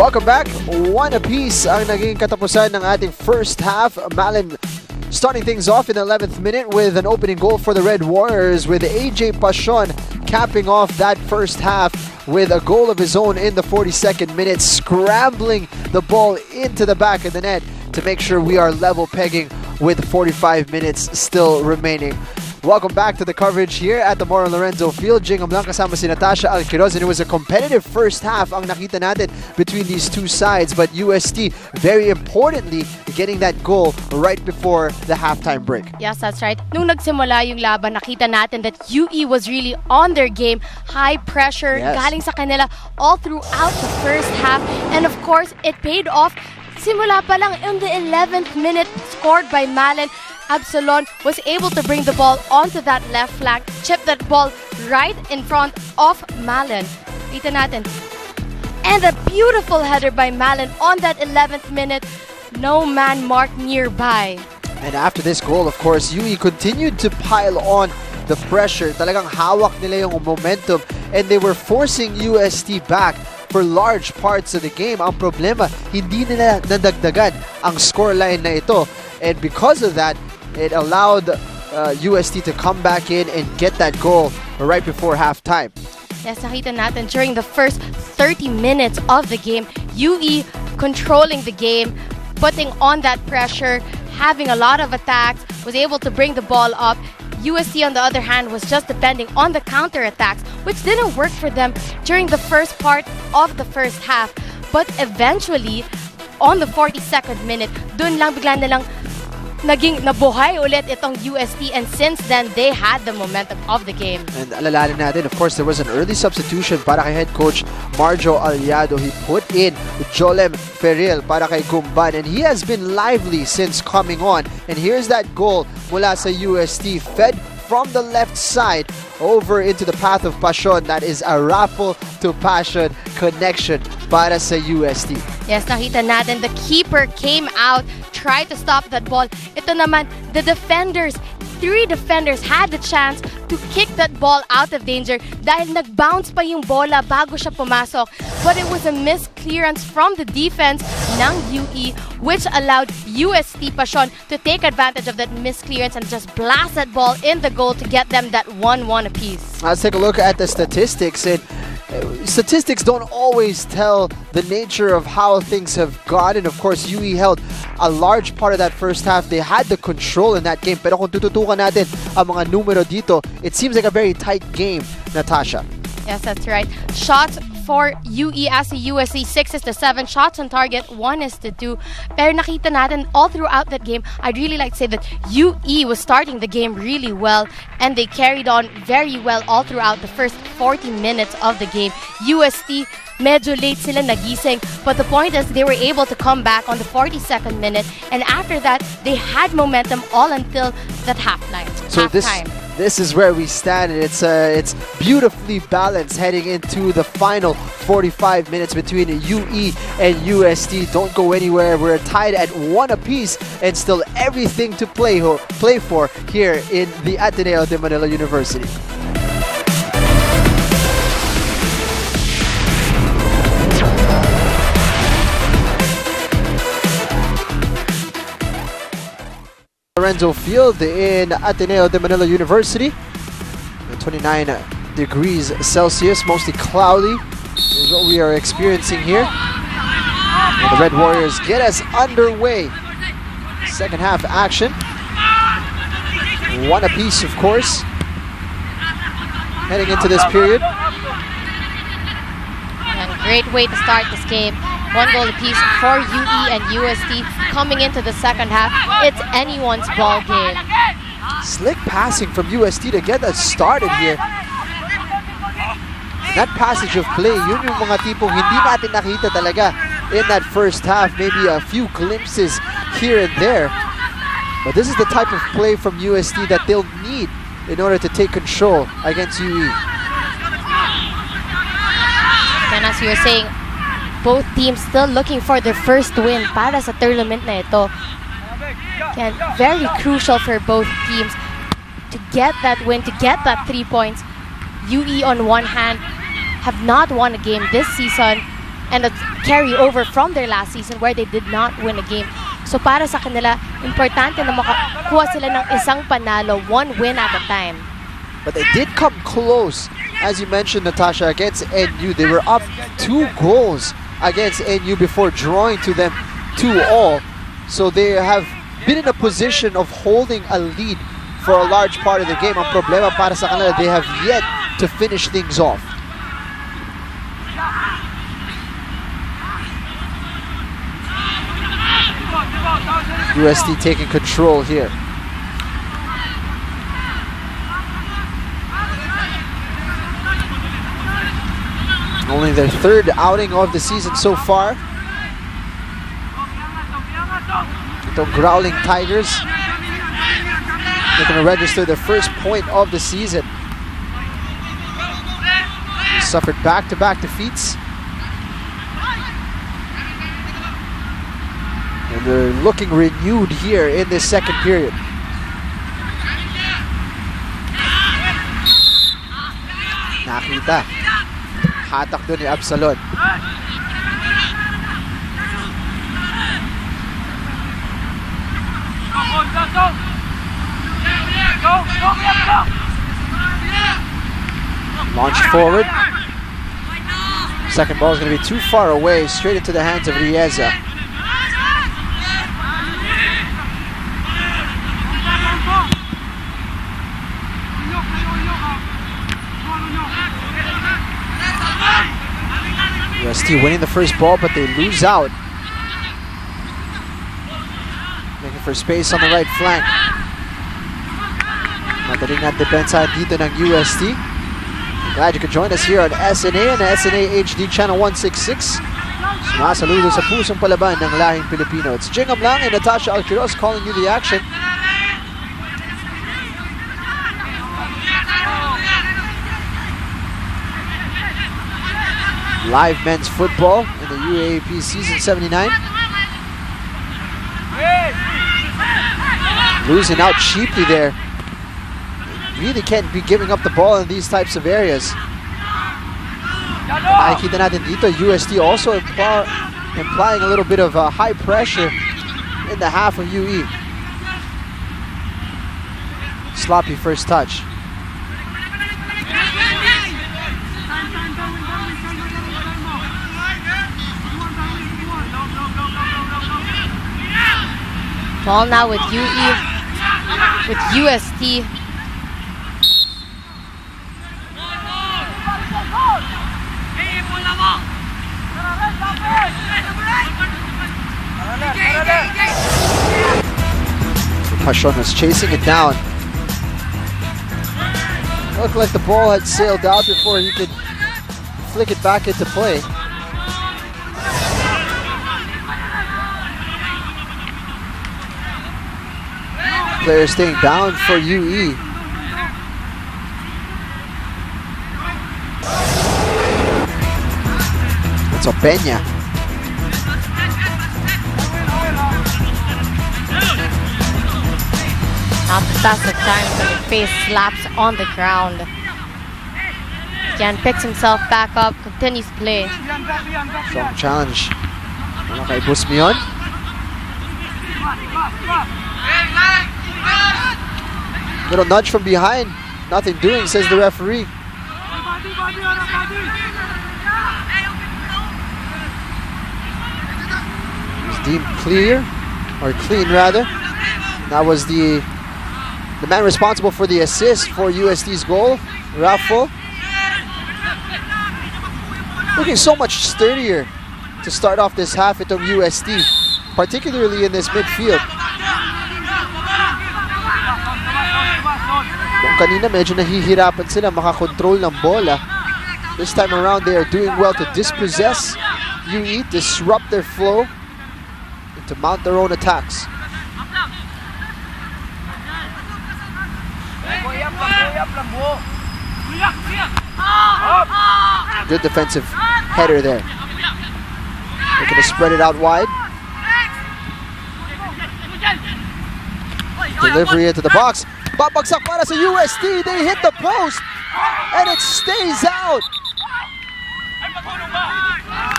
Welcome back. One apiece ang naging katapusan ng ating first half. Malin starting things off in the 11th minute with an opening goal for the Red Warriors, with AJ Pasion capping off that first half with a goal of his own in the 42nd minute, scrambling the ball into the back of the net to make sure we are level pegging with 45 minutes still remaining. Welcome back to the coverage here at the Moro Lorenzo Field. Jingam lang kasama si Natasha Alquiroz, and it was a competitive first half ang nakita natin between these two sides, but UST very importantly getting that goal right before the halftime break. Yes, that's right. Nung nagsimula yung laban, nakita natin that UE was really on their game, high pressure, galing sa kanila all throughout the first half, and of course, it paid off. Simula pa lang in the 11th minute, scored by Malin. Absalon was able to bring the ball onto that left flank, chip that ball right in front of Malin. Kita natin. And a beautiful header by Malin on that 11th minute. No man marked nearby. And after this goal, of course, UE continued to pile on the pressure. Talagang hawak nila yung momentum, and they were forcing UST back for large parts of the game. Ang problema, hindi nila nadagdagan ang scoreline na ito. And because of that, it allowed UST to come back in and get that goal right before halftime. Yes, nakita natin during the first 30 minutes of the game, UE controlling the game, putting on that pressure, having a lot of attacks, was able to bring the ball up. UST, on the other hand, was just depending on the counter-attacks, which didn't work for them during the first part of the first half. But eventually, on the 42nd minute, dun lang bigla na lang naging nabuhay ulit itong UST, and since then, they had the momentum of the game. And alalahanin natin, of course, there was an early substitution para kay head coach Marjo Aliado. He put in Jolem Ferril para kay Gumban, and he has been lively since coming on. And here's that goal mula sa UST, fed from the left side over into the path of Pasion. That is a raffle to passion connection para sa UST. Yes, nakita natin the keeper came out, tried to stop that ball. Ito naman, the defenders, 3 defenders had the chance to kick that ball out of danger dahil nag-bounce pa yung bola bago siya pumasok. But it was a missed clearance from the defense ng UE, which allowed UST Pasion to take advantage of that missed clearance and just blast that ball in the goal to get them that 1-1 apiece. Let's take a look at the statistics. And statistics don't always tell the nature of how things have gone, and of course UE held a large part of that first half. They had the control in that game, pero kung tututukan natin ang mga numero dito, it seems like a very tight game, Natasha. Yes, that's right. Shots for UE as a USC, 6-7. Shots on target, 1-2. Pero nakita natin all throughout that game, I'd really like to say that UE was starting the game really well, and they carried on very well all throughout the first 40 minutes of the game. UST, medyo late sila nagising, but the point is they were able to come back on the 42nd minute, and after that, they had momentum all until that halftime. So this is where we stand, and it's beautifully balanced heading into the final 45 minutes between UE and UST. Don't go anywhere. We're tied at 1 apiece, and still everything to play for here in the Ateneo de Manila University. Lorenzo Field in Ateneo de Manila University. 29 degrees Celsius, mostly cloudy is what we are experiencing here. And the Red Warriors get us underway. Second half action. 1 apiece, of course, heading into this period. And great way to start this game. 1 goal apiece for UE and UST coming into the second half. It's anyone's ball game. Slick passing from UST to get that started here. That passage of play, yun yung mga tipong hindi natin nakita talaga in that first half. Maybe a few glimpses here and there. But this is the type of play from UST that they'll need in order to take control against UE. And as you were saying, both teams still looking for their first win para sa tournament na ito. Again, very crucial for both teams to get that win, to get that 3 points. UE on one hand have not won a game this season. and a carryover from their last season where they did not win a game. So para sa kanila, importante na makakuha sila ng isang panalo, one win at a time. But they did come close, as you mentioned, Natasha, against NU. They were up 2 goals against NU before drawing to them 2-2. So they have been in a position of holding a lead for a large part of the game. Ang problema para sa kanila, they have yet to finish things off. UST taking control here. Only their 3rd outing of the season so far. The Growling Tigers, they're going to register their first point of the season. They suffered back-to-back defeats. And they're looking renewed here in this second period. Nakita. Hatak doon ni Absalon. Launched forward. Second ball is going to be too far away, straight into the hands of Rieza. UST winning the first ball, but they lose out. Looking for space on the right flank. Madaling na depensa dito ng UST. Glad you could join us here on SNA and SNA HD Channel 166. Sumasaludo sa pusong palaban ng lahing Pilipino. It's Jingam Lang and Natasha Alquiros calling you the action. Live men's football in the UAAP season 79. Losing out cheaply there. Really can't be giving up the ball in these types of areas. Makikita natin dito, UST also implying a little bit of high pressure in the half of UE. Sloppy first touch. Ball now with with UST. Pashon was chasing it down. Looked like the ball had sailed out before he could flick it back into play. Player staying down for UE. It's Opeña. Not the best of times when his face slaps on the ground. Jan picks himself back up, continues play. Strong challenge. Wala kay Busmion. Little nudge from behind. Nothing doing, says the referee. It was deemed clear, or clean rather. That was the man responsible for the assist for UST's goal, Raffo. Looking so much sturdier to start off this half itong UST, particularly in this midfield. Kung kanina medyo nahihirapan sila makakontrol ng bola. This time around they are doing well to dispossess UE, disrupt their flow, and to mount their own attacks. Good defensive header there. They're going to spread it out wide. Delivery into the box. Babagsak para sa UST. They hit the post. And it stays out.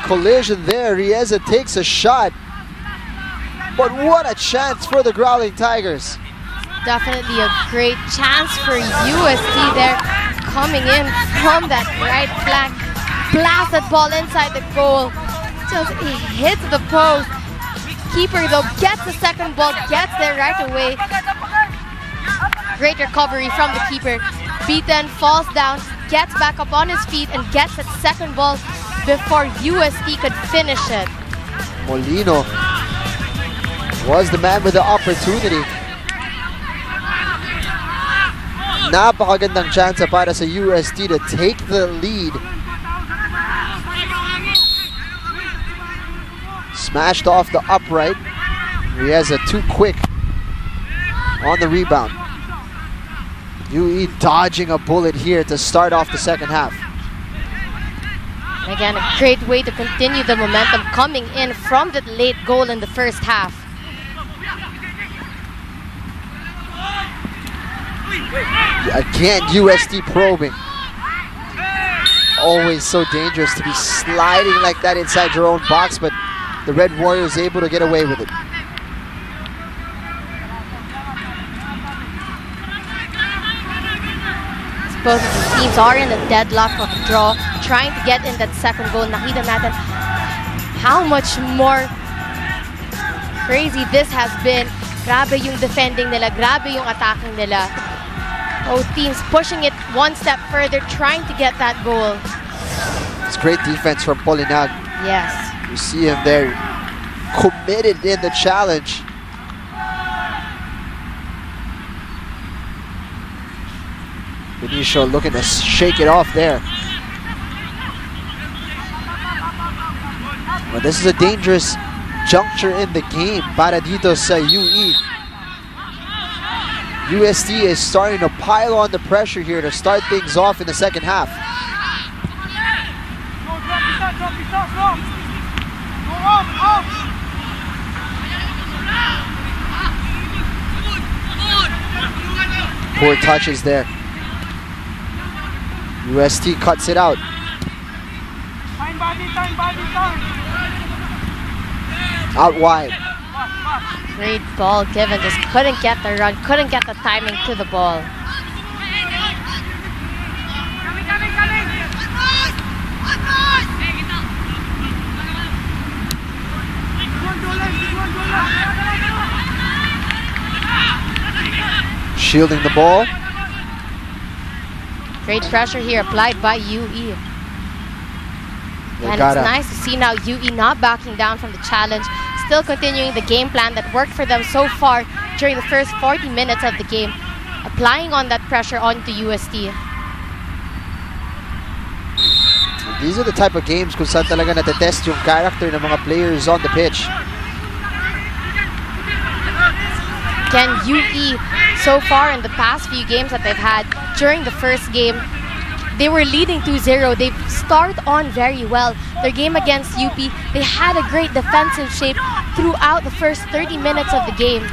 Collision there. Rieza takes a shot. But what a chance for the Growling Tigers. Definitely a great chance for UST there. Coming in from that right flank. Blast that ball inside the goal. Just hits the post. Keeper though gets the second ball, gets there right away. Great recovery from the keeper. Beaten, falls down, gets back up on his feet and gets that second ball before UST could finish it. Molino was the man with the opportunity. Napakagandang chance para sa UST to take the lead. Smashed off the upright. Rieza too quick on the rebound. UE dodging a bullet here to start off the second half. Again, a great way to continue the momentum coming in from that late goal in the first half. Again, UST probing. Always so dangerous to be sliding like that inside your own box, but the Red Warriors able to get away with it. Both of the teams are in a deadlock of draw, trying to get in that second goal. Nakita natin how much more crazy this has been. Grabe yung defending nila, grabe yung attacking nila. Both teams pushing it one step further, trying to get that goal. It's great defense from Polinag. Yes. You see him there, committed in the challenge. Benicio looking to shake it off there. Well, this is a dangerous juncture in the game para dito sa UE. UST is starting to pile on the pressure here to start things off in the second half. Poor touches there. UST cuts it out. Out wide. Great ball given, just couldn't get the run, couldn't get the timing to the ball. Shielding the ball. Great pressure here applied by UE. And it's nice to see now UE not backing down from the challenge, still continuing the game plan that worked for them so far during the first 40 minutes of the game, applying on that pressure onto UST. These are the type of games kung saan talaga natetest yung character ng mga players on the pitch. Again, UE, so far in the past few games that they've had, during the first game, they were leading 2-0. They start on very well. Their game against UP, they had a great defensive shape throughout the first 30 minutes of the game.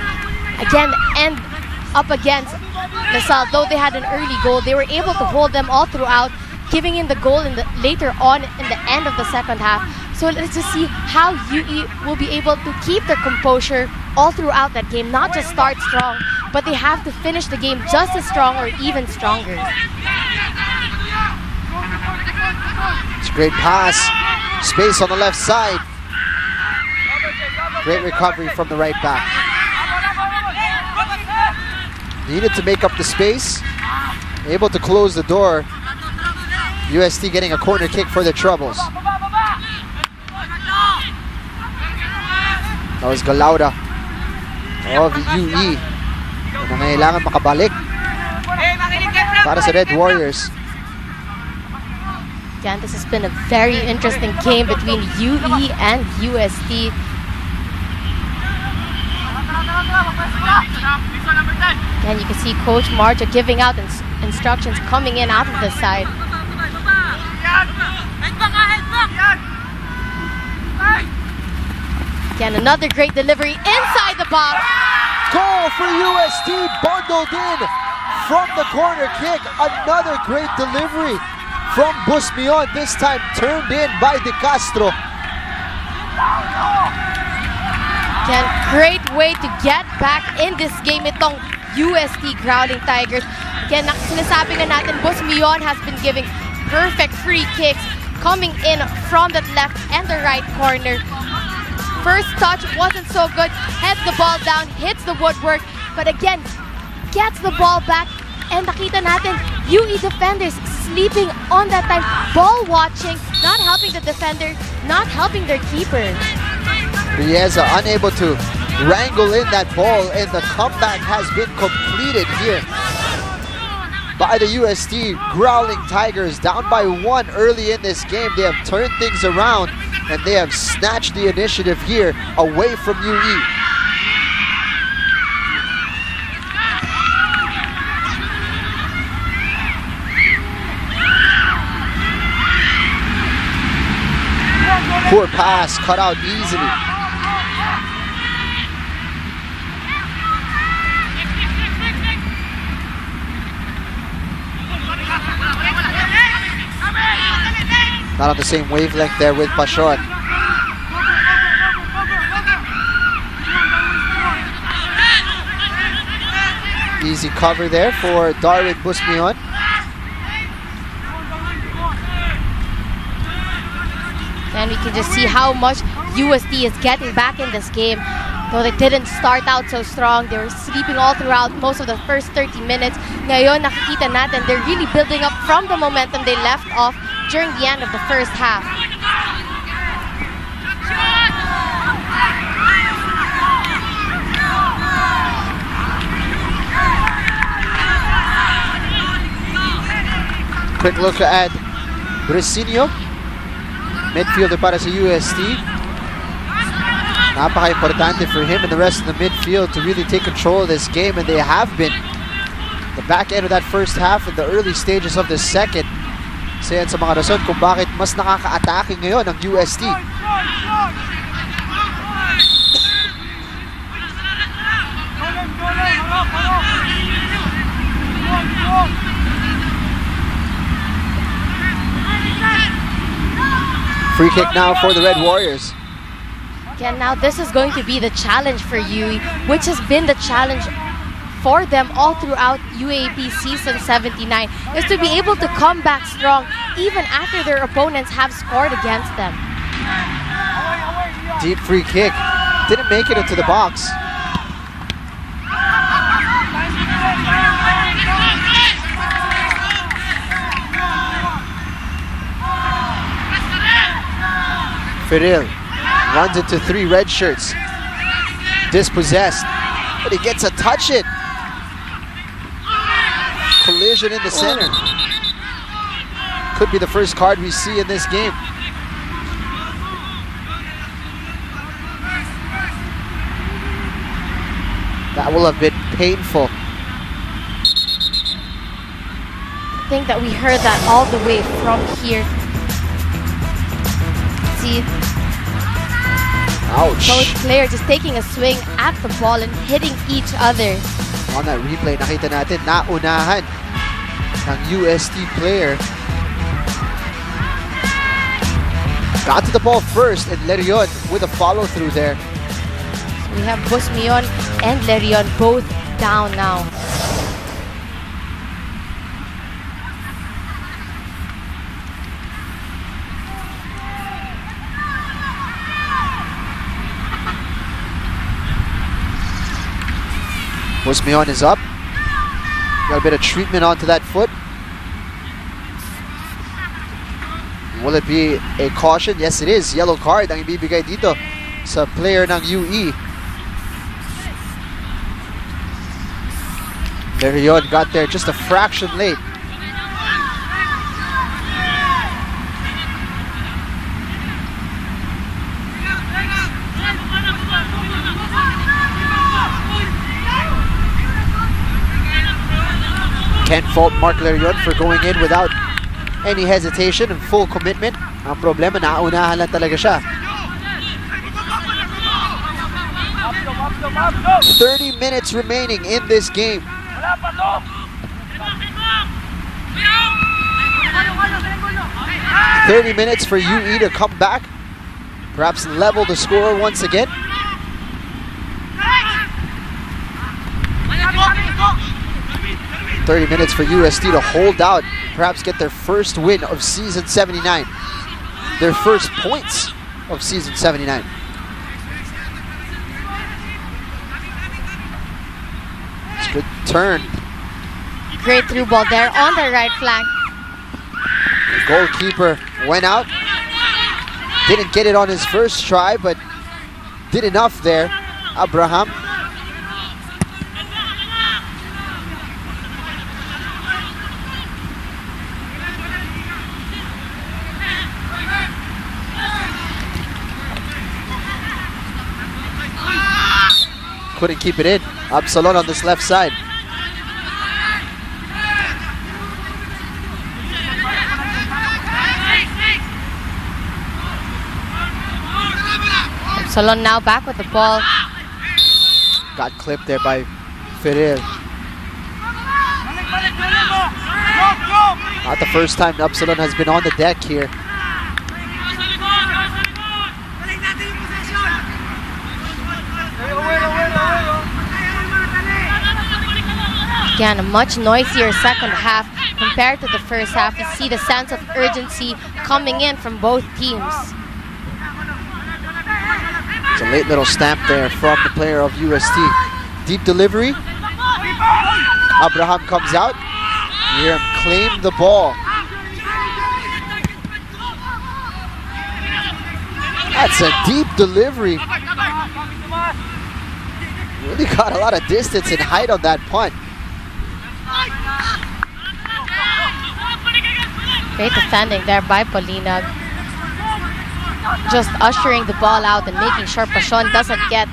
Again, and up against LaSalle, though they had an early goal, they were able to hold them all throughout, giving in the goal later on in the end of the second half. So let's just see how UE will be able to keep their composure all throughout that game. Not just start strong, but they have to finish the game just as strong or even stronger. It's a great pass. Space on the left side. Great recovery from the right back. Needed to make up the space. Able to close the door. UST getting a corner kick for the Troubles. That was Galauda of UE. Nangailangan makabalik para sa Red Warriors. Again, this has been a very interesting game between UE and UST. Again, you can see Coach Marja giving out instructions coming in out of the side. Again, another great delivery inside the box. Goal for UST, bundled in from the corner kick. Another great delivery from Busmion, this time turned in by De Castro. Again, great way to get back in this game itong UST Growling Tigers. Again, sinasabi nga natin, Busmion has been giving perfect free kicks coming in from the left and the right corner. First touch wasn't so good, heads the ball down, hits the woodwork, but again, gets the ball back, and nakita natin, UE defenders sleeping on that time, ball watching, not helping the defender, not helping their keeper. Rieza unable to wrangle in that ball, and the comeback has been completed here by the UST Growling Tigers. Down by 1 early in this game, they have turned things around and they have snatched the initiative here away from UE. Poor pass, cut out easily. Not on the same wavelength there with Pashon. Easy cover there for Darwin Busmion. And we can just see how much UST is getting back in this game. Though they didn't start out so strong, they were sleeping all throughout most of the first 30 minutes. Ngayon, nakikita natin, they're really building up from the momentum they left off during the end of the first half. Quick look at Bricinho, midfielder para sa UST. Napaka-importante for him and the rest of the midfield to really take control of this game, and they have been. The back end of that first half and the early stages of the second. Isa yan sa mga rason kung bakit mas nakaka-atake ngayon ang UST. Free kick now for the Red Warriors. Again, now this is going to be the challenge for UE, which has been the challenge for them all throughout UAAP season 79, is to be able to come back strong even after their opponents have scored against them. Deep free kick. Didn't make it into the box. Feril runs into 3 red shirts. Dispossessed, but he gets a touch it. Collision in the center. Could be the first card we see in this game. That will have been painful. I think that we heard that all the way from here. See, ouch. both players just taking a swing at the ball and hitting each other. On that replay, nakita natin, naunahan ng UST player. Got to the ball first, and Lerion with a follow-through there. So we have Busmion and Lerion both down now. Busmion is up. Got a bit of treatment onto that foot. Will it be a caution? Yes, it is. Yellow card ang ibibigay dito sa player ng UE. Lerion got there just a fraction late. Can't fault Mark Lerion for going in without any hesitation and full commitment. Ang problema, naunahan lang talaga siya. 30 minutes remaining in this game. 30 minutes for UE to come back, perhaps level the score once again. "30 minutes for UST to hold out, perhaps get their first win of season 79. Their first points of season 79. It's a good turn. Great through ball there on the right flank. The goalkeeper went out. Didn't get it on his first try, but did enough there. Abraham. Couldn't keep it in. Absalon on this left side. Absalon now back with the ball. Got clipped there by Ferrer. Not the first time Absalon has been on the deck here. Again, a much noisier second half compared to the first half. You see the sense of urgency coming in from both teams. It's a late little stamp there from the player of UST. Deep delivery. Abraham comes out. You hear him claim the ball. That's a deep delivery. Really got a lot of distance and height on that punt. Great defending there by Polinag. Just ushering the ball out and making sure Pasion doesn't get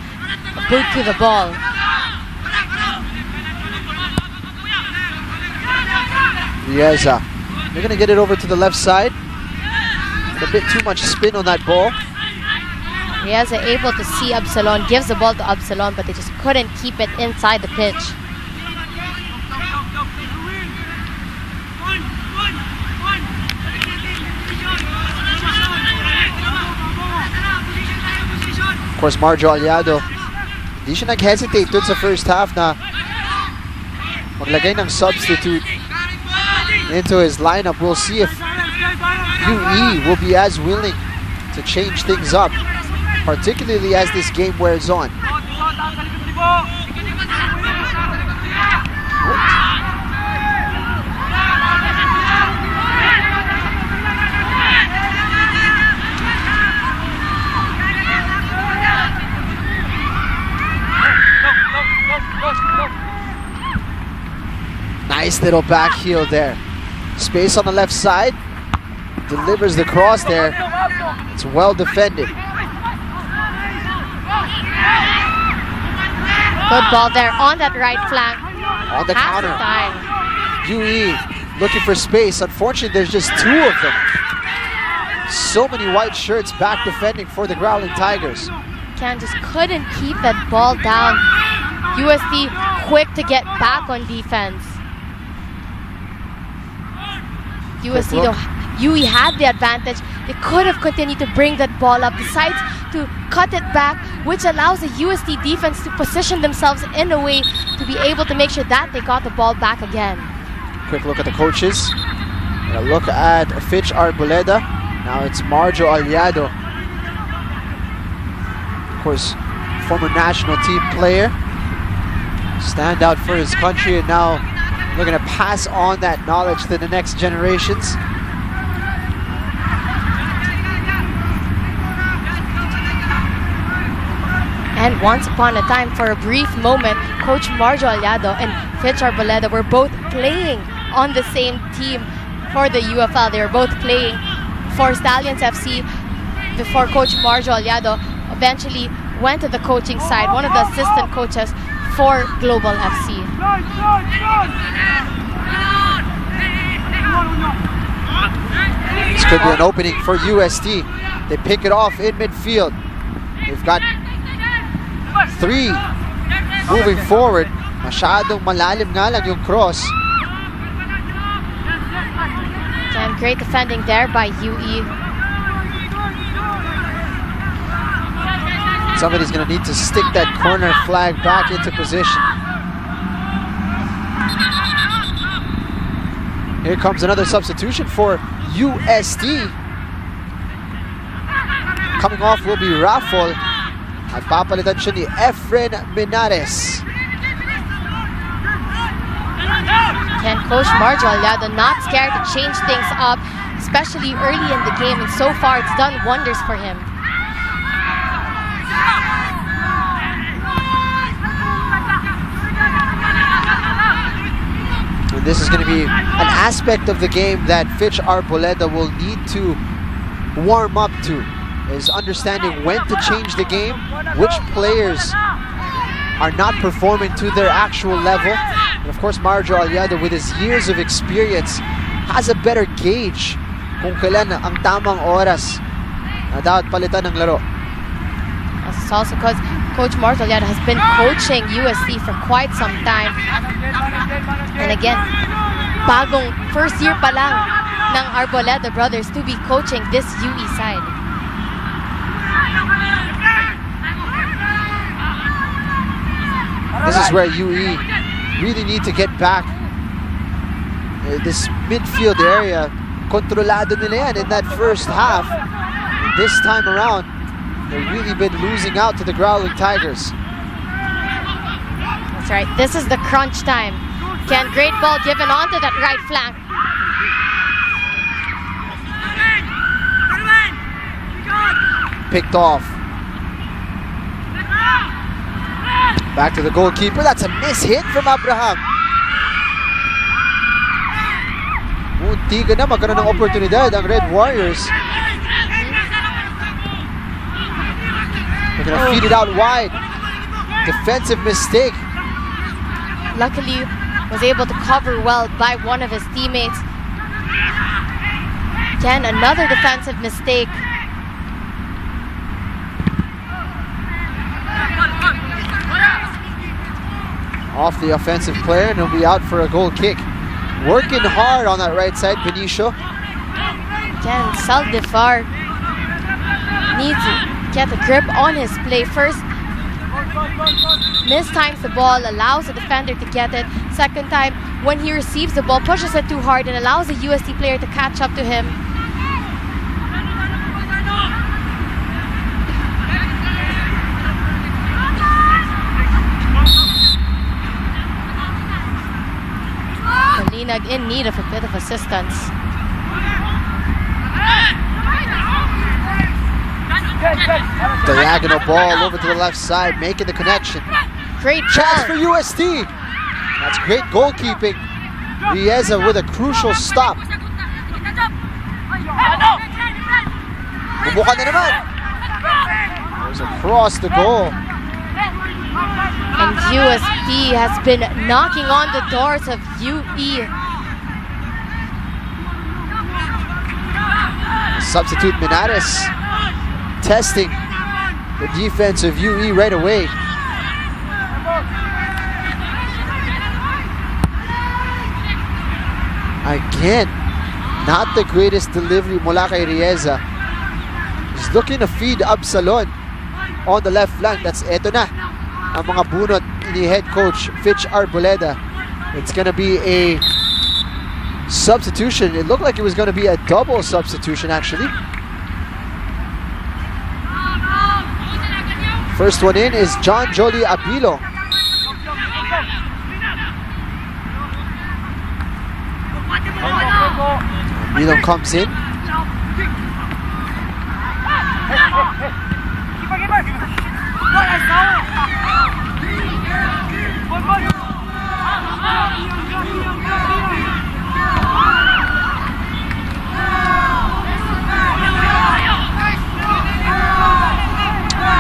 a boot to the ball. Rieza. They're going to get it over to the left side. A bit too much spin on that ball. Rieza able to see Absalon, gives the ball to Absalon, but they just couldn't keep it inside the pitch. Of course, Marjo Aliado, hindi siya nag-hesitate dun sa first half na maglagay ng substitute into his lineup. We'll see if UE will be as willing to change things up, particularly as this game wears on. Nice little back heel there. Space on the left side. Delivers the cross there. It's well defended. Good ball there on that right flank. On the Half counter. time. UE looking for space. Unfortunately, there's just two of them. So many white shirts back defending for the Growling Tigers. Ken just couldn't keep that ball down. UST quick to get back on defense. UST though, UE had the advantage. They could have continued to bring that ball up, decides to cut it back, which allows the UST defense to position themselves in a way to be able to make sure that they got the ball back again. Quick look at the coaches. A look at Fitch Arboleda. Now it's Marjo Aliado. Of course, former national team player. Stand out for his country, and now looking to pass on that knowledge to the next generations. And once upon a time, for a brief moment, Coach Marjo Aliado and Fitch Arboleda were both playing on the same team for the UFL. They were both playing for Stallions FC before Coach Marjo Aliado eventually went to the coaching side, one of the assistant coaches for Global FC. This could be an opening for UST. They pick it off in midfield. They've got three moving forward. Masyadong malalim nga lang yung cross. And great defending there by UE. Somebody's going to need to stick that corner flag back into position. Here comes another substitution for UST. Coming off will be Raffol. At papalitan siya ni Efren Menares. Can Coach Marjo Aliado not scared to change things up, especially early in the game, and so far it's done wonders for him. And this is going to be an aspect of the game that Fitch Arboleda will need to warm up to, is understanding when to change the game, which players are not performing to their actual level. And of course, Marjo Aliado, with his years of experience, has a better gauge kung kailan ang tamang oras na dapat palitan ng laro. It's also because Coach Marjo Aliado has been coaching UST for quite some time. And again, bagong first year pa lang ng Arboleda brothers to be coaching this UE side. This is where UE really need to get back. This midfield area, kontrolado nila yan in that first half. This time around, they've really been losing out to the Growling Tigers. That's right, this is the crunch time. Can great ball given onto that right flank. Picked off. Back to the goalkeeper. That's a miss-hit from Abraham. Muntiga na magkaroon ng oportunidad ang Red Warriors. They're gonna feed it out wide. Defensive mistake. Luckily, was able to cover well by one of his teammates. Again, another defensive mistake. Off the offensive player, and he'll be out for a goal kick. Working hard on that right side, Benicio. Again, Saldifar needs to get a grip on his play. First, mistimes the ball, allows the defender to get it. Second time, when he receives the ball, pushes it too hard and allows the UST player to catch up to him. Kalinag in need of a bit of assistance. Diagonal ball over to the left side, making the connection. Great Chance ball. for UST. That's great goalkeeping. Rieza with a crucial stop. Bumuka na naman. Goes across the goal. And UST has been knocking on the doors of UE. Substitute Menares testing the defense of UE right away. Again, not the greatest delivery mula kay Rieza. He's looking to feed Absalon on the left flank. That's eto na ang mga bunot ni head coach Fitch Arboleda. It's gonna be a substitution. It looked like it was gonna be a double substitution actually. First one in is John Jolie Abilo. Abilo comes in.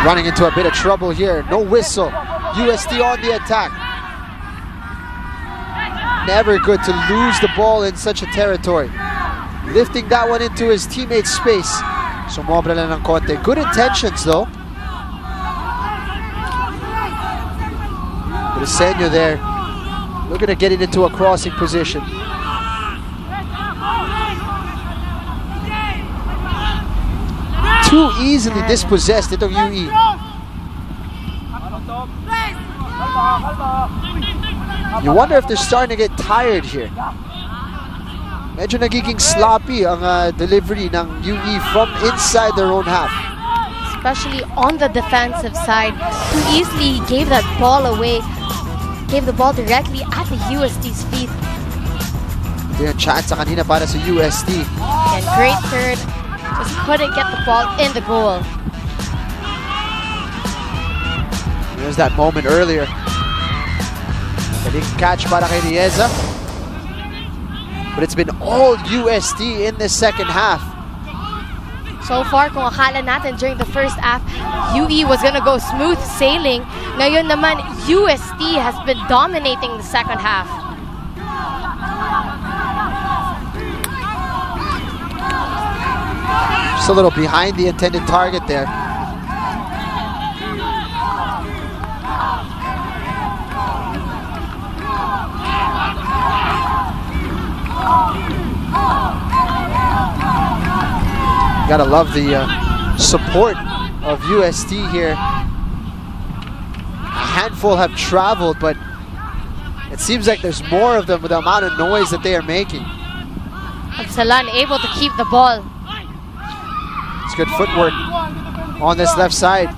Running into a bit of trouble here. No whistle. UST on the attack. Never good to lose the ball in such a territory. Lifting that one into his teammate's space. Sumobra lang ng konti. Good intentions though. Briseño there, looking to get it into a crossing position. too easily dispossessed itong UE. You wonder if they're starting to get tired here. Medyo nagiging sloppy ang delivery ng UE from inside their own half. Especially on the defensive side. Too easily he gave that ball away. Gave the ball directly at the UST's feet. Ito yung chance kanina para sa UST. And great turn. Just couldn't get the ball in the goal. There's that moment earlier. Galing catch para kay Rieza. But it's been all UST in the second half. So far, kung akala natin during the first half, UE was gonna go smooth sailing. Ngayon naman, UST has been dominating the second half. Just a little behind the intended target there. Gotta love the support of UST here. A handful have traveled, but it seems like there's more of them with the amount of noise that they are making. Absalan able to keep the ball. It's good footwork on this left side.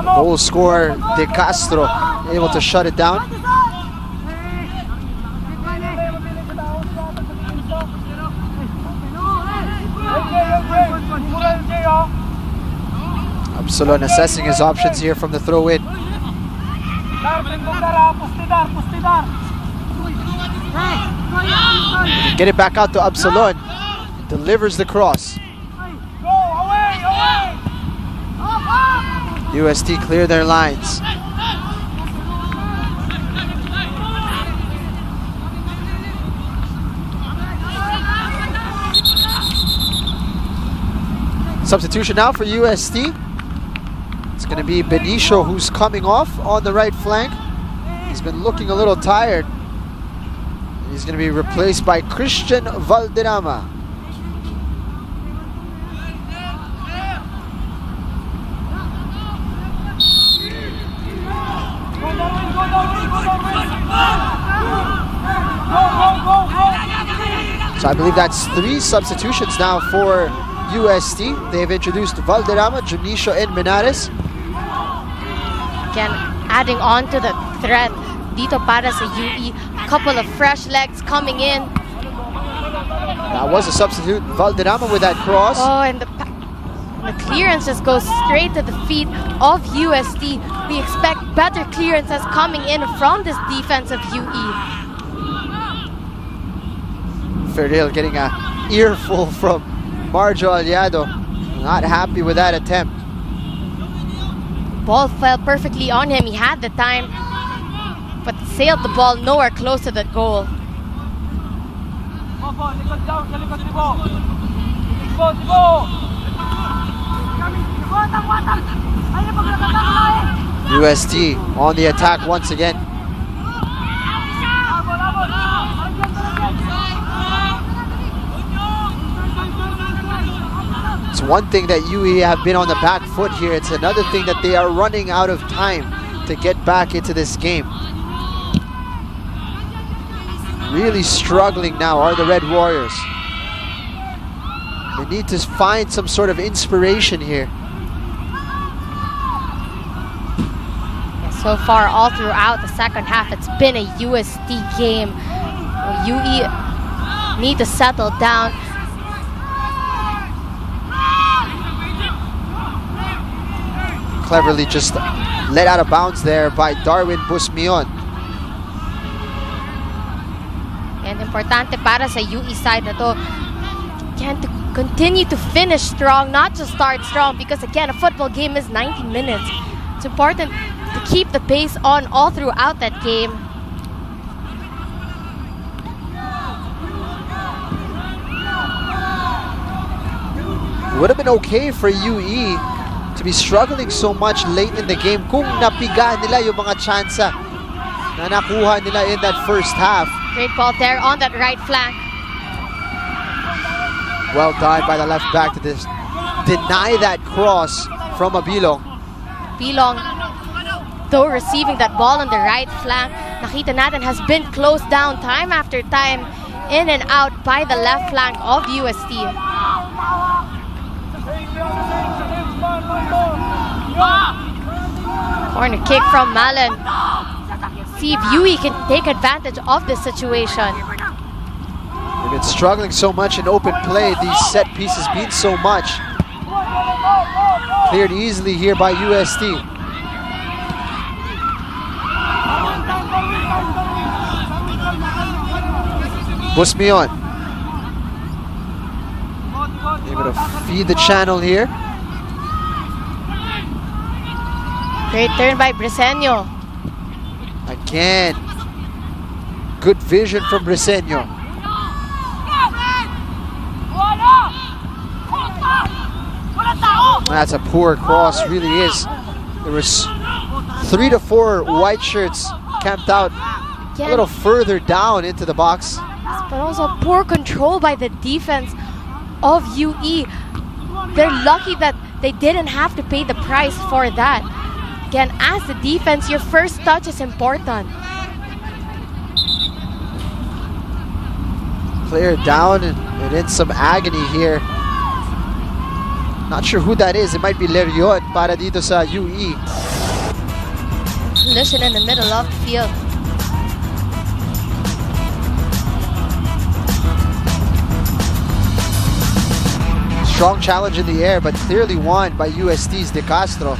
Goal scorer De Castro able to shut it down. Absalon assessing his options here from the throw-in. Get it back out to Absalon. Delivers the cross. UST clear their lines. Substitution now for UST. It's going to be Benicio who's coming off on the right flank. He's been looking a little tired. He's going to be replaced by Christian Valderrama. So I believe that's 3 substitutions now for UST. They've introduced Valderrama, Junicio, and Menares. Again, adding on to the threat dito para sa UE. Couple of fresh legs coming in. That was a substitute. Valderrama with that cross. Oh, and the clearance just goes straight to the feet of UST. We expect better clearances coming in from this defense of UE. Ferdil getting an earful from Marjo Aliado. Not happy with that attempt. Ball fell perfectly on him. He had the time, but sailed the ball nowhere close to the goal. UST on the attack once again. It's one thing that UE have been on the back foot here. It's another thing that they are running out of time to get back into this game. Really struggling now are the Red Warriors. They need to find some sort of inspiration here. So far, all throughout the second half, it's been a UST game. UE need to settle down. Cleverly just let out of bounds there by Darwin Busmion. And importante para sa UE side na to, again, to continue to finish strong, not just start strong, because again, a football game is 90 minutes. It's important to keep the pace on all throughout that game. It would have been okay for UE to be struggling so much late in the game kung napiga nila yung mga tsansa na nakuha nila in that first half. Great ball there on that right flank. Well done by the left back to deny that cross from Abilong. Bilong, though receiving that ball on the right flank, nakita natin has been closed down time after time, in and out by the left flank of UST. Corner kick from Malen. See if UE can take advantage of this situation. They've been struggling so much in open play. These set pieces mean so much. Cleared easily here by UST. Busmion. Able to feed the channel here. Great turn by Briseño. Again. Good vision from Briseño. That's a poor cross, really is. There was 3 to 4 white shirts camped out a little further down into the box. But also poor control by the defense of UE. They're lucky that they didn't have to pay the price for that. Again, as the defense, your first touch is important. Cleared down and in some agony here. Not sure who that is. It might be Leriot para dito sa UE. Collision in the middle of the field. Strong challenge in the air, but clearly won by UST's De Castro.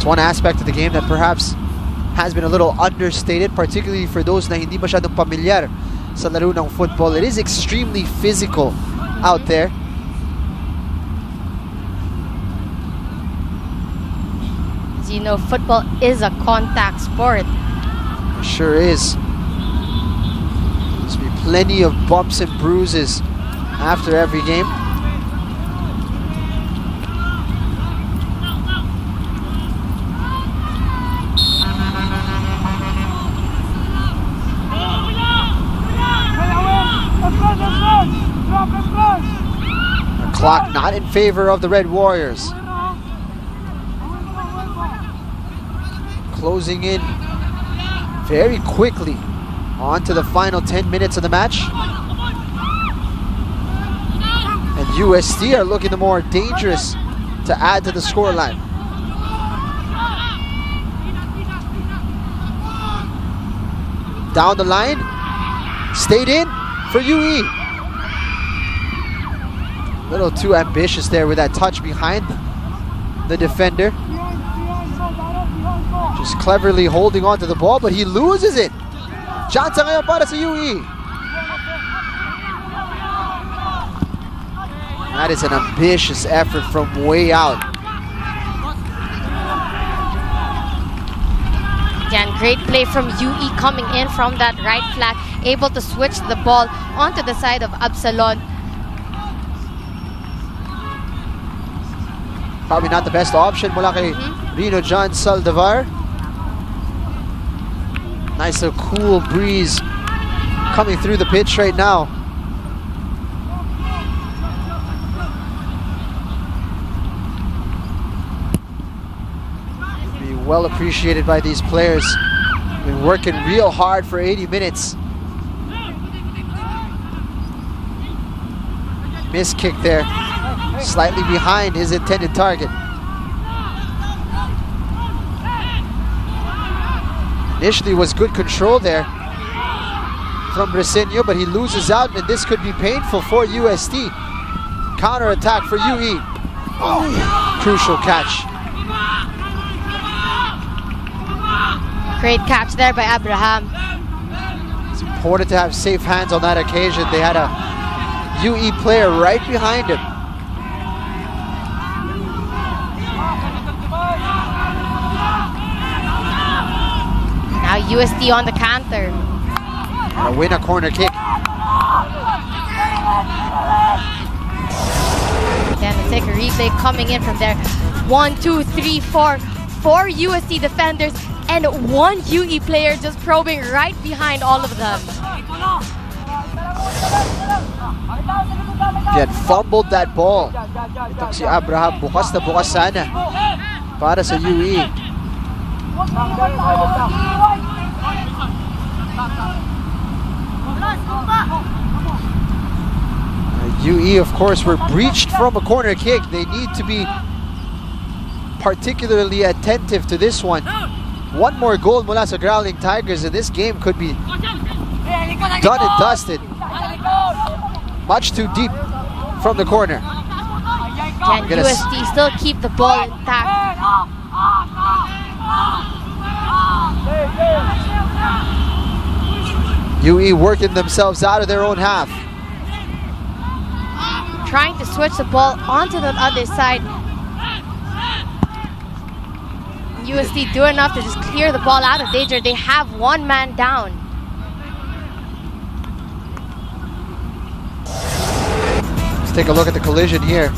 One aspect of the game that perhaps has been a little understated, particularly for those na hindi masyadong pamilyar sa laro ng football. It is extremely physical out there. As you know, football is a contact sport. It sure is. There's be plenty of bumps and bruises after every game. Clock not in favor of the Red Warriors. Closing in very quickly on to the final 10 minutes of the match. And UST are looking the more dangerous to add to the scoreline. Down the line, stayed in for UE. A little too ambitious there with that touch behind the defender. Just cleverly holding on to the ball, but he loses it. Chance ngayon para sa UE. That is an ambitious effort from way out. Again, great play from UE coming in from that right flank, able to switch the ball onto the side of Absalon. Probably not the best option mula kay Rino John Saldivar. Nice little cool breeze coming through the pitch right now. Be well appreciated by these players. Been working real hard for 80 minutes. Missed kick there. Slightly behind his intended target. Initially was good control there from Briseño, but he loses out, and this could be painful for UST. Counter attack for UE. Crucial catch. Great catch there by Abraham. It's important to have safe hands on that occasion. They had a UE player right behind him. Now UST on the counter. And a win a corner kick. Again, to take a replay coming in from there. 1, 2, 3, 4. 4 UST defenders and 1 UE player just probing right behind all of them. He had fumbled that ball. Itong si Abraham, bukas na bukas sana para sa UE. UE, of course, were breached from a corner kick. They need to be particularly attentive to this one. One more goal mula sa Growling Tigers and this game could be done and dusted. Much too deep from the corner. Can UST still keep the ball intact? UE working themselves out of their own half. Trying to switch the ball onto the other side. UST do enough to just clear the ball out of danger. They have one man down. Let's take a look at the collision here.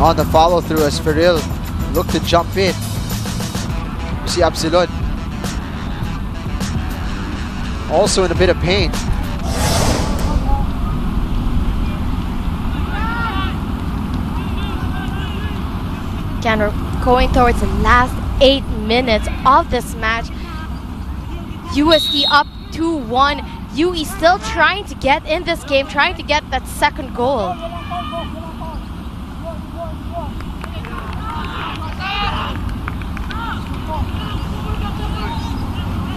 On the follow through as Ferril look to jump in. You see Absilon also in a bit of pain. Again, we're going towards the last 8 minutes of this match. UST up 2-1. UE still trying to get in this game, trying to get that second goal.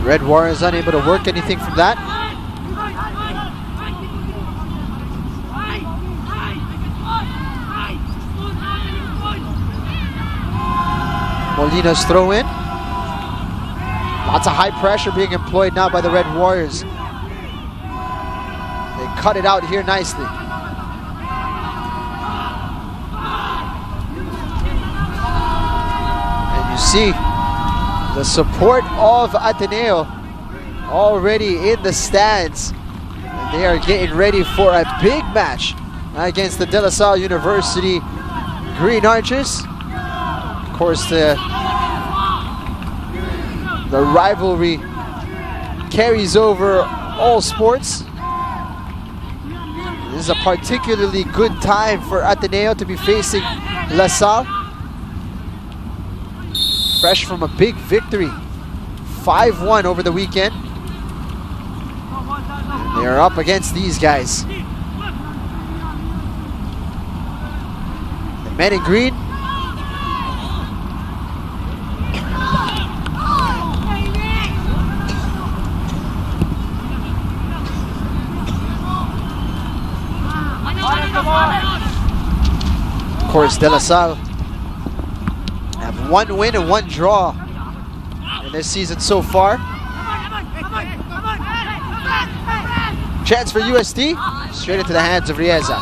Red Warriors unable to work anything from that. Molina's throw in. Lots of high pressure being employed now by the Red Warriors. They cut it out here nicely. And you see the support of Ateneo already in the stands. And they are getting ready for a big match against the De La Salle University Green Archers. Of course, the rivalry carries over all sports. This is a particularly good time for Ateneo to be facing La Salle. Fresh from a big victory, 5-1 over the weekend. They are up against these guys. The men in green. Of course, De La Salle have 1 win and 1 draw in this season so far. Chance for UST, straight into the hands of Rieza.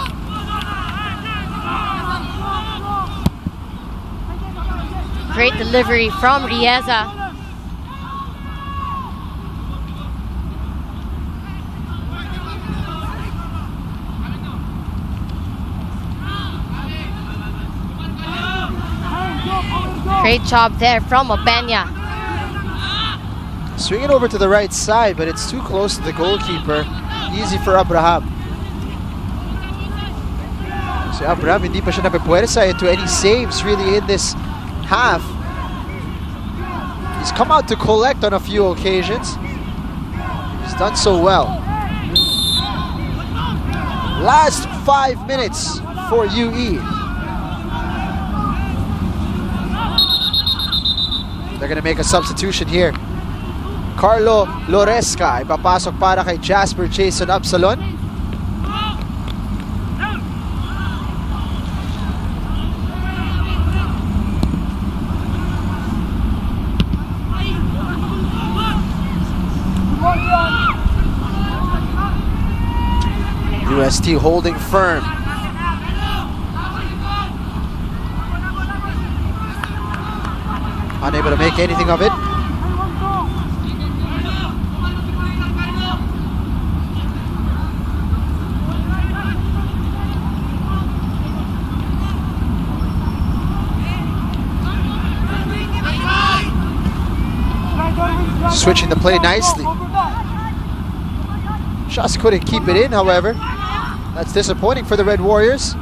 Great delivery from Rieza. Great job there from Obenya. Swing it over to the right side, but it's too close to the goalkeeper. Easy for Abraham. So Abraham hindi pa siya napipuwersa into any saves really in this half. He's come out to collect on a few occasions. He's done so well. Last 5 minutes for UE. They're going to make a substitution here. Carlo Loresca ay papasok para kay Jasper Jason Absalon. UST holding firm. Unable to make anything of it. switching the play nicely. Shots couldn't keep it in, however. That's disappointing for the Red Warriors.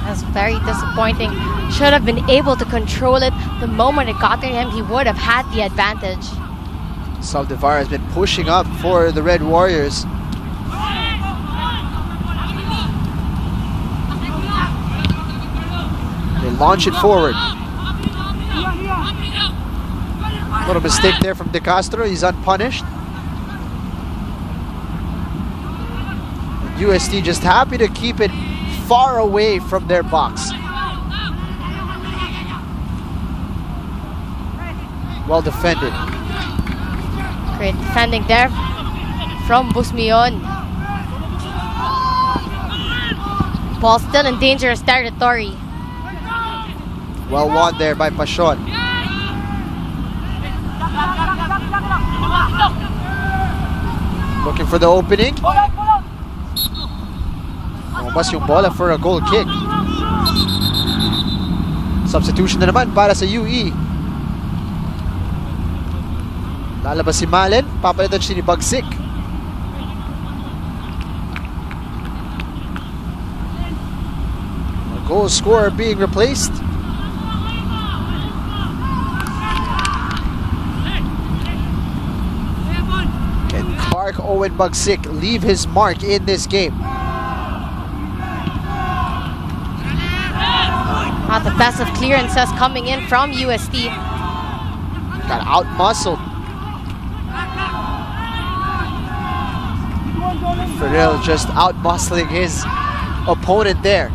That's very disappointing. Should have been able to control it. The moment it got to him, he would have had the advantage. Saldivar has been pushing up for the Red Warriors. They launch it forward. Little mistake there from De Castro. He's unpunished. UST just happy to keep it far away from their box. Well defended. Great defending there from Busmion. Ball still in dangerous territory. Well won there by Pashon. Looking for the opening. Lumabas yung bola for a goal kick. Substitution na naman para sa UE. Lalabas si Malen, papalitan siya ni Bagsik. A goal scorer being replaced. Can Clark Owen Bagsik leave his mark in this game? Not the best of clearances coming in from UST. Got out-muscled. Ferrell just out-muscling his opponent there.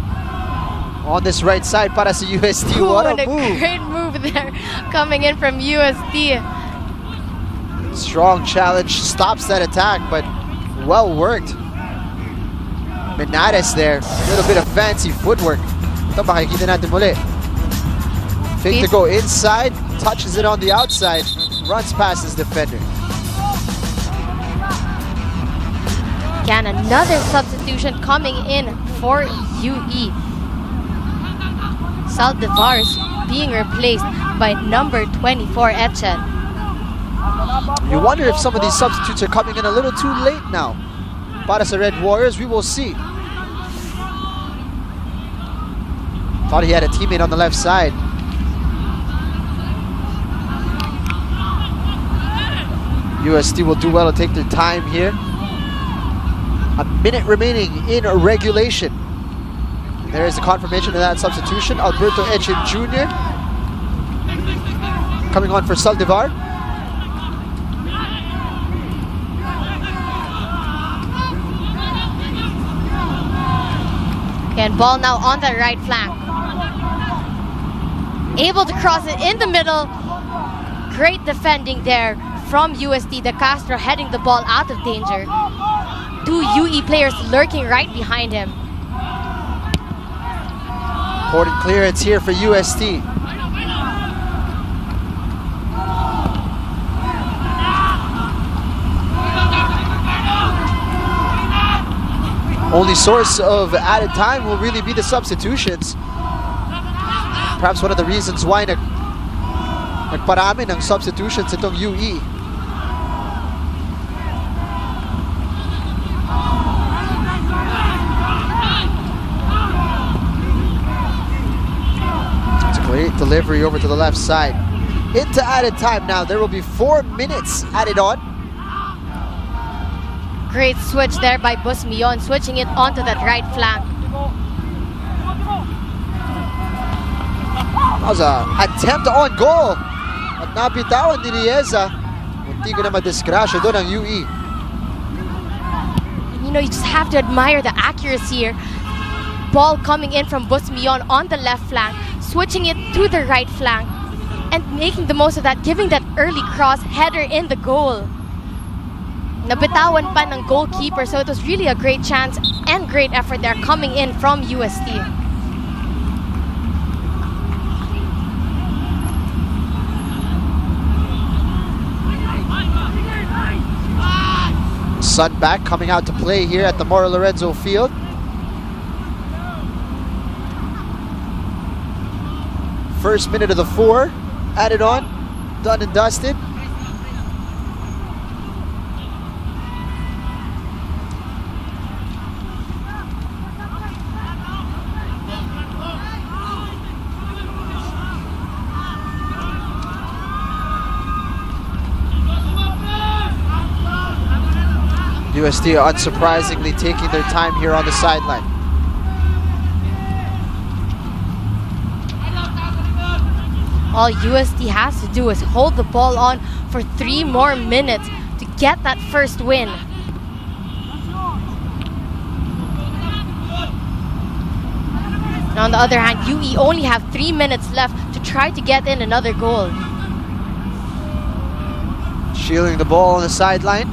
On this right side para sa UST. What a move. Great move there coming in from UST. Strong challenge stops that attack, but well worked. Menares there. A little bit of fancy footwork. Ito makikita natin muli. Fake to go inside, touches it on the outside, runs past his defender. Again, another substitution coming in for UE. Saldivar's being replaced by number 24, Etchen. You wonder if some of these substitutes are coming in a little too late now. Para sa Red Warriors, we will see. Thought he had a teammate on the left side. UST will do well to take their time here. A minute remaining in regulation. There is the confirmation of that substitution. Alberto Etchen Jr. coming on for Saldivar. And ball now on the right flank. Able to cross it in the middle. Great defending there from UST. De Castro heading the ball out of danger. Two UE players lurking right behind him. Important clearance here for UST. Only source of added time will really be the substitutions. Perhaps one of the reasons why nagparami ng substitutions itong UE. It's a great delivery over to the left side. Into added time now. There will be 4 minutes added on. Great switch there by Busmion, switching it onto that right flank. That was an attempt on goal. At napitawan ni Rieza. Munti ko na madisgrasya doon ang UE. You know, you just have to admire the accuracy here. Ball coming in from Busmion on the left flank, switching it to the right flank, and making the most of that, giving that early cross header in the goal. Nabitawan pa ng goalkeeper, so it was really a great chance and great effort there coming in from UST. Sunback coming out to play here at the Mora Lorenzo Field. First minute of the 4 added on, done and dusted. UST unsurprisingly taking their time here on the sideline. All UST has to do is hold the ball on for 3 more minutes to get that first win. And on the other hand, UE only have 3 minutes left to try to get in another goal. Shielding the ball on the sideline.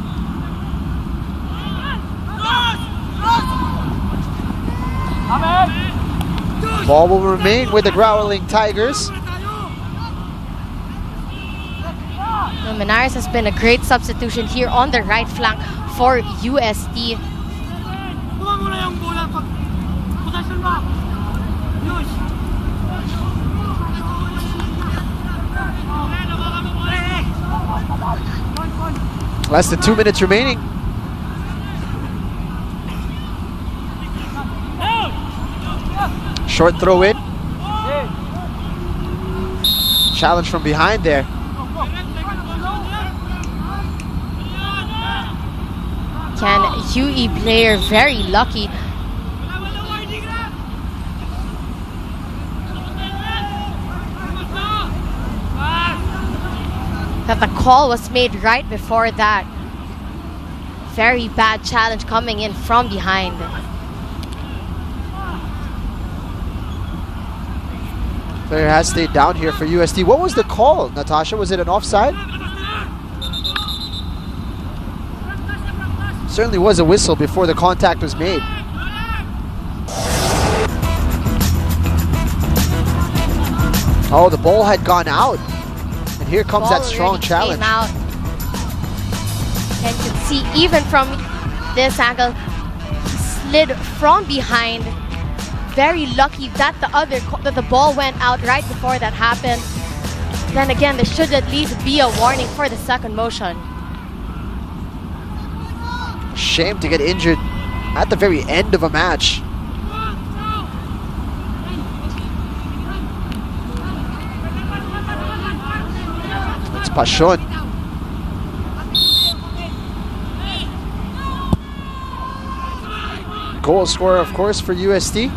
Ball will remain with the Growling Tigers. Menares has been a great substitution here on the right flank for UST. Less than 2 minutes remaining. Short throw in. Challenge from behind there. Can UE player very lucky. That the call was made right before that. Very bad challenge coming in from behind. Player has stayed down here for UST. What was the call, Natasha? Was it an offside? Certainly was a whistle before the contact was made. Oh, the ball had gone out. And here comes that strong challenge. Out. And you can see even from this angle, he slid from behind. Very lucky that the ball went out right before that happened. Then again, there should at least be a warning for the second motion. Shame to get injured at the very end of a match. It's Pashon. Goal scorer, of course, for UST.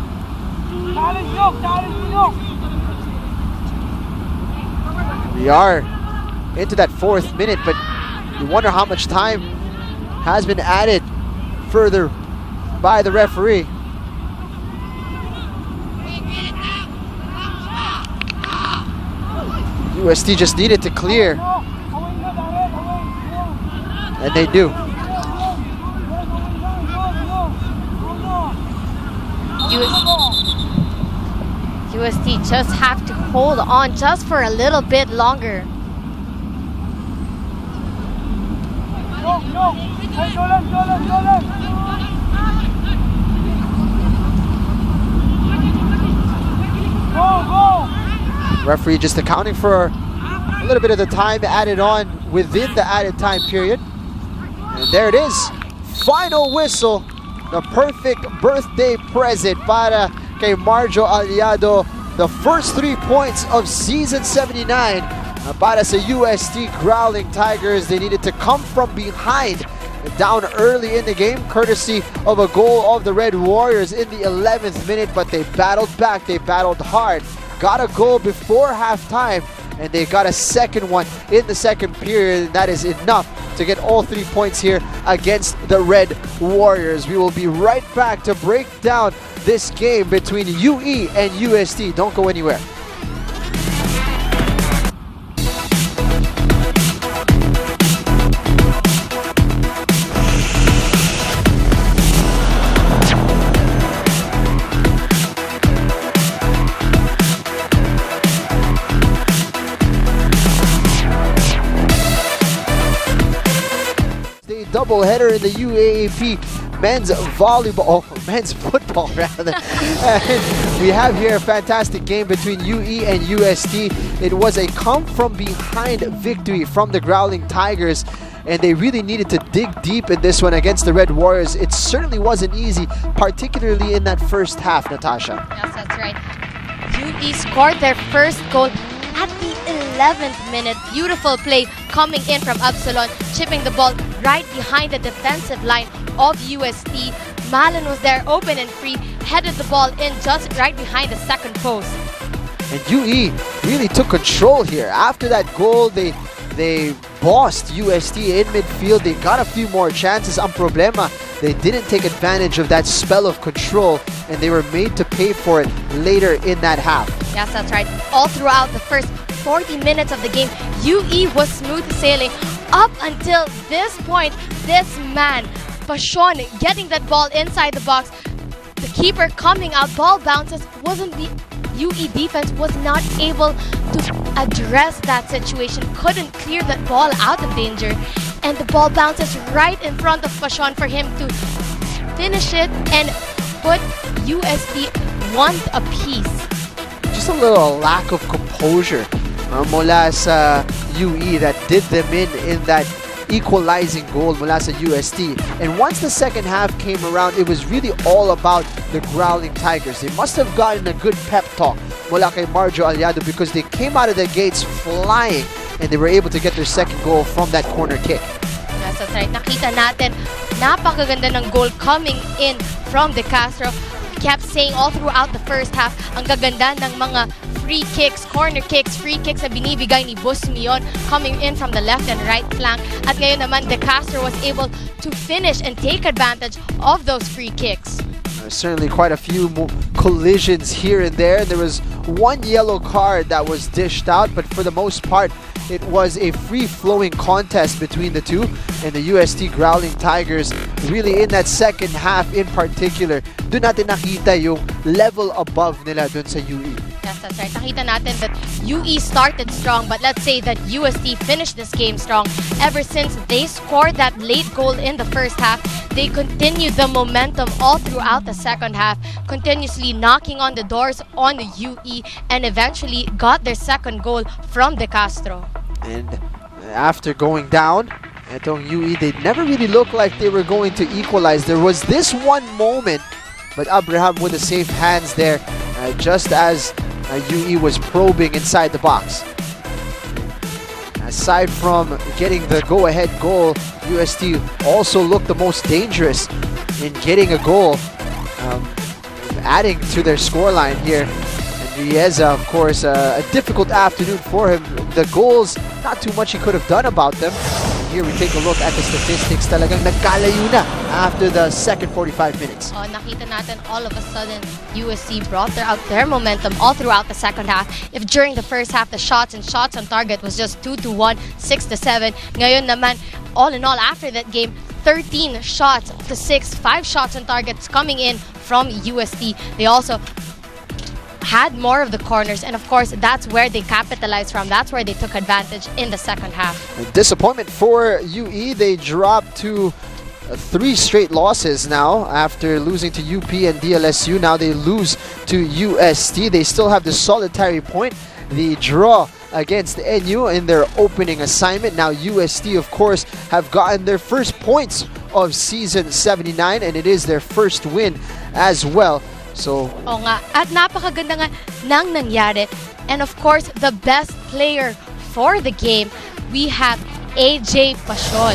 We are into that 4th minute, but you wonder how much time has been added further by the referee. UST just needed to clear, and they do. UST just have to hold on just for a little bit longer. Referee just accounting for a little bit of the time added on within the added time period. And there it is. Final whistle. The perfect birthday present para kay Marjo Aliado. The first 3 points of season 79 para sa UST Growling Tigers. They needed to come from behind down early in the game, courtesy of a goal of the Red Warriors in the 11th minute, but they battled back, they battled hard, got a goal before halftime, and they got a second one in the second period, and that is enough to get all 3 points here against the Red Warriors. We will be right back to break down this game between UE and UST. Don't go anywhere. Double header in the UAAP men's volleyball, men's football rather. And we have here a fantastic game between UE and UST. It was a come from behind victory from the Growling Tigers, and they really needed to dig deep in this one against the Red Warriors. It certainly wasn't easy, particularly in that first half, Natasha. Yes, that's right. UE scored their first goal at the 11th minute. Beautiful play coming in from Absalon, chipping the ball right behind the defensive line of UST. Malin was there open and free, headed the ball in just right behind the second post. And UE really took control here. After that goal, they bossed UST in midfield. They got a few more chances. Ang problema, they didn't take advantage of that spell of control, and they were made to pay for it later in that half. Yes, that's right. All throughout the first 40 minutes of the game, UE was smooth sailing up until this point. This man, Pashon, getting that ball inside the box. The keeper coming out, ball bounces, UE defense was not able to address that situation, couldn't clear that ball out of danger, and the ball bounces right in front of Pashon for him to finish it and put UST one apiece. Just a little lack of composure mula sa UE that did them in that equalizing goal mula sa UST. And once the second half came around, it was really all about the Growling Tigers. They must have gotten a good pep talk mula kay Marjo Aliado because they came out of the gates flying and they were able to get their second goal from that corner kick. Yes, that's right. Nakita natin, napakaganda ng goal coming in from De Castro. Kept saying all throughout the first half, ang gaganda ng mga free kicks, corner kicks, free kicks na binibigay ni Busmion coming in from the left and right flank. At ngayon naman, De Castro was able to finish and take advantage of those free kicks. Certainly quite a few collisions here and there. There was one yellow card that was dished out, but for the most part, it was a free-flowing contest between the two, and the UST Growling Tigers really in that second half in particular, doon natin nakita yung level above nila doon sa UE. Yes, that's right. Nakita natin that UE started strong, but let's say that UST finished this game strong. Ever since they scored that late goal in the first half, they continued the momentum all throughout the second half, continuously knocking on the doors on the UE, and eventually got their second goal from De Castro. And after going down, itong UE, they never really looked like they were going to equalize. There was this one moment, but Abraham with the safe hands there, just as UE was probing inside the box. Aside from getting the go-ahead goal, UST also looked the most dangerous in getting a goal, adding to their scoreline here. And Rieza, of course, a difficult afternoon for him. The goals, not too much he could have done about them. Here we take a look at the statistics. Talagang nagkalayo na after the second 45 minutes. Oh, nakita natin all of a sudden USC brought out their momentum all throughout the second half. If during the first half the shots on target was just 2-1, 6-7, ngayon naman, all in all after that game, 13 shots to 6, 5 shots on targets coming in from UST. They also had more of the corners, and of course that's where they capitalized from. That's where they took advantage in the second half. Disappointment for UE. They dropped to 3 straight losses now after losing to UP and DLSU. Now they lose to UST. They still have the solitary point, the draw against NU in their opening assignment. Now UST, of course, have gotten their first points of season 79, and it is their first win as well. So, oo nga, at napakaganda nga nang nangyari. And of course, the best player for the game, we have AJ Pashon.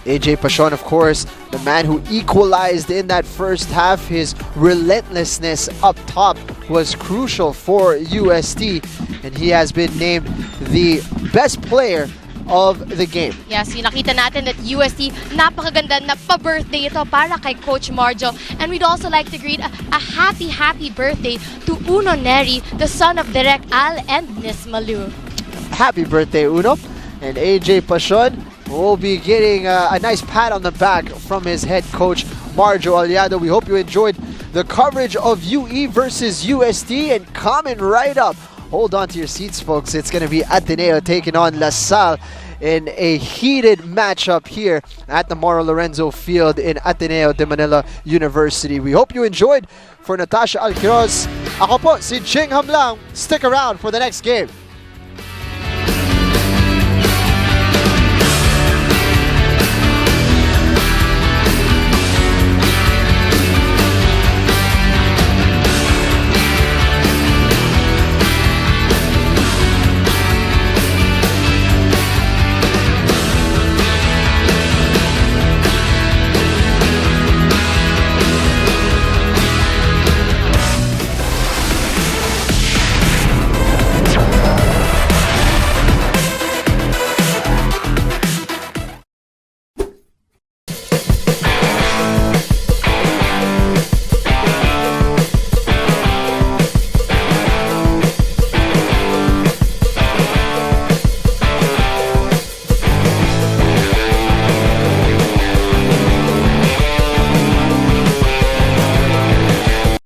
AJ Pashon, of course, the man who equalized in that first half. His relentlessness up top was crucial for UST, and he has been named the best player of the game. Yes, nakita natin that UST, napakaganda na pa-birthday ito para kay Coach Marjo. And we'd also like to greet a happy birthday to Uno Neri, the son of Direk Al and Miss Malu. Happy birthday, Uno. And AJ Pashon will be getting a nice pat on the back from his head coach, Marjo Aliado. We hope you enjoyed the coverage of UE versus UST, and coming right up, hold on to your seats, folks. It's going to be Ateneo taking on La Salle in a heated matchup here at the Moro Lorenzo Field in Ateneo de Manila University. We hope you enjoyed. For Natasha Alquiros, ako po si Jing Hamlang. Stick around for the next game.